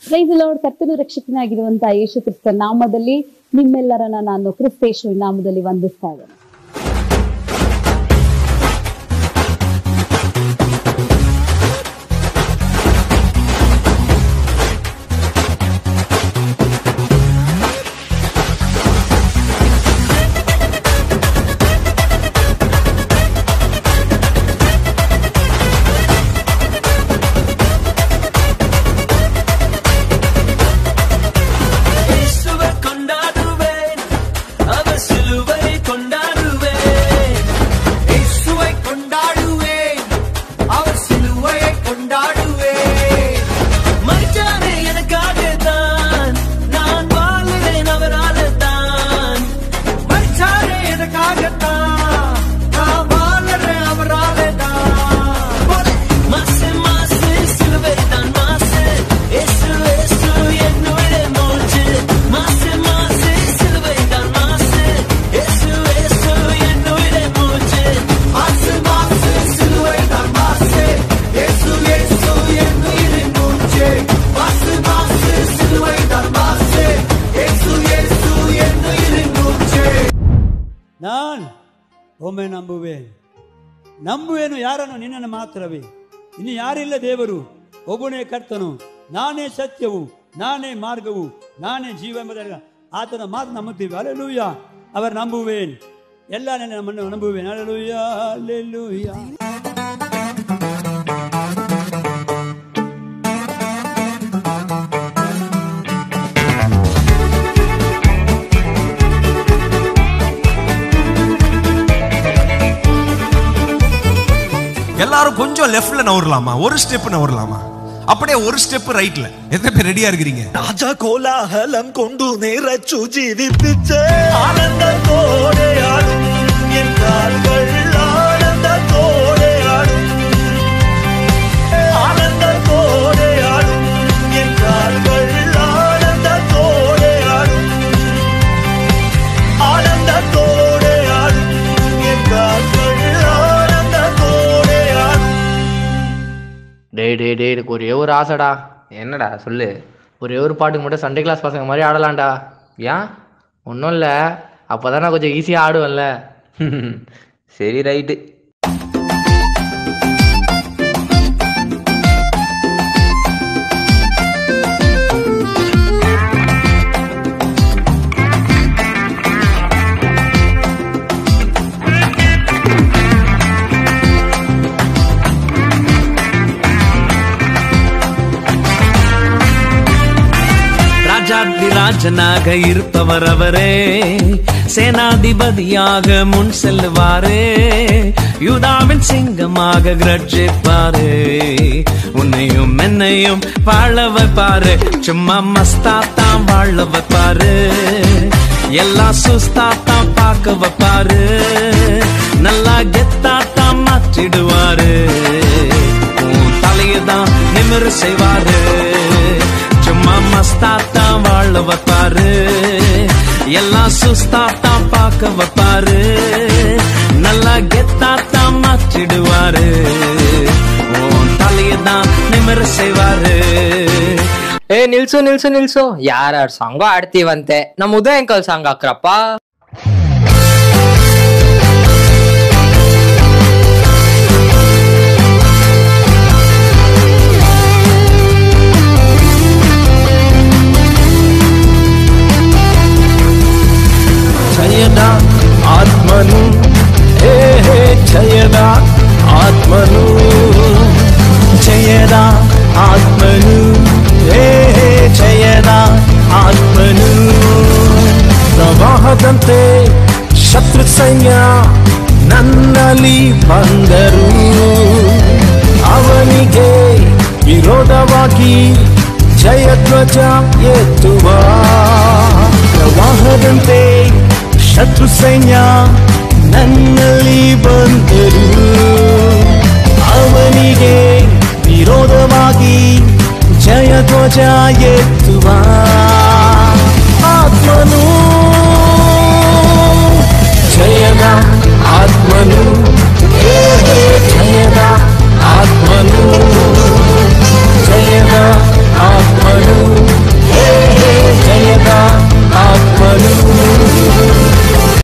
Price the lord. ಕರ್ತನು ರಕ್ಷಕನಾಗಿರುವಂತಹ ಯೇಸು ಕ್ರಿಸ್ತನ ನಾಮದಲ್ಲಿ ನಿಮ್ಮೆಲ್ಲರನ್ನ ನಾನು ಕ್ರಿಸ್ತೇಶುವಿನ ನಾಮದಲ್ಲಿ ವಂದಿಸ್ತಾ ಇದ್ದೇನೆ. ನಾನು ಒಮ್ಮೆ ನಂಬುವೇನು ಯಾರನ್ನು? ನಿನ್ನನ್ನು ಮಾತ್ರವೇ. ಇನ್ನು ಯಾರಿಲ್ಲ ದೇವರು, ಒಬ್ಬನೇ ಕರ್ತನು. ನಾನೇ ಸತ್ಯವು, ನಾನೇ ಮಾರ್ಗವು, ನಾನೇ ಜೀವ ಎಂಬುದಲ್ಲ. ಆತನ ಮಾತು ನಂಬುತ್ತೀವಿ. ಹಲ್ಲೆಲೂಯಾ. ಅವರು ನಂಬುವೇನ್, ಎಲ್ಲ ನಮ್ಮನ್ನು ನಂಬುವೇನ್. Hallelujah, hallelujah. எல்லாரும் கொஞ்சம் லெஃப்ட்ல நவரலாமா? ஒரு ஸ்டெப் நவரலாமா? அப்படியே ஒரு ஸ்டெப் ரைட்ல. எத்தனை பேர் ரெடியா இருக்கிறீங்க? ராஜா கோலாகலம் கொண்டு நேரச்சு ஜீவிப்பிச்சே ஆனந்தத்தோடே ஆடும் என் கால்கள், ஆனந்தத்தோடே ஆடும், ஆனந்தத்தோடே ஆடும் என் கால்கள், ஆனந்தத்தோடே ஆடும், ஆனந்தத்தோடே ஆடும் என் கால்கள். டேய் எனக்கு ஒரே ஒரு ஆசைடா. என்னடா சொல்லு. ஒரே ஒரு பாட்டுக்கு மட்டும் சண்டே கிளாஸ் பசங்க மாதிரி ஆடலாம்டா. ஏன்? ஒன்றும் இல்லை, அப்போதான் நான் கொஞ்சம் ஈஸியாக ஆடுவேன்ல. சரி ரைட்டு. ராஜனாக இருப்பவர் அவரே, சேனாதிபதியாக முன் செல்லுவாரே, யூதாவின் சிங்கமாக கர்ஜிப்பாரே, உன்னையும் என்னையும் வாழ வைப்பாரு. சும்மா மஸ்தாத்தான் வாழ வைப்பாரு, எல்லாம் சுஸ்தாத்தான் பார்க்க வைப்பாரு, நல்லா கெத்தாத்தான் மாற்றிடுவாரு, உன் தலையதான் நிமிர செய்வாரு. சும்மா மஸ்தாத்தான் வாழ வைப்பாரு, எல்லாம் சுஸ்தாத்தான் பார்க்க வைப்பாரு, நல்லா கெத்தாத்தான் மாற்றிடுவாரு, உன் தலையதான் நிமிர செய்வாரு. ನಿಲ್ಸು ಯಾರ ಸಾಂಗು ಆಡ್ತೀವಂತೆ. ನಮ್ಮ ಉದಯ ಅಂಕಲ್ ಸಾಂಗ್ ಹಾಕ್ರಪ್ಪ. ಜಯದ ಆತ್ಮನು, ಹೇ ಹೇ ಜಯದ ಆತ್ಮನು, ಜಯದ ಆತ್ಮನು, ಹೇ ಹೇ ಜಯದ ಆತ್ಮನು. ಪ್ರವಾಹದಂತೆ ಶತ್ರು ಸೈನ್ಯ ನನ್ನಲ್ಲಿ ಬಂದರು, ಅವನಿಗೆ ವಿರೋಧವಾಗಿ ಜಯಧ್ವಜ ಎತ್ತುವ. ಪ್ರವಾಹದಂತೆ ಶತ್ರು ಸೈನ್ಯ ನನ್ನಲ್ಲಿ ಬಂದರು, ಅವನಿಗೆ ವಿರೋಧವಾಗಿ ಜಯಧ್ವಜ ಎತ್ತುವ. ಆತ್ಮನು, ಜಯದ ಆತ್ಮನು,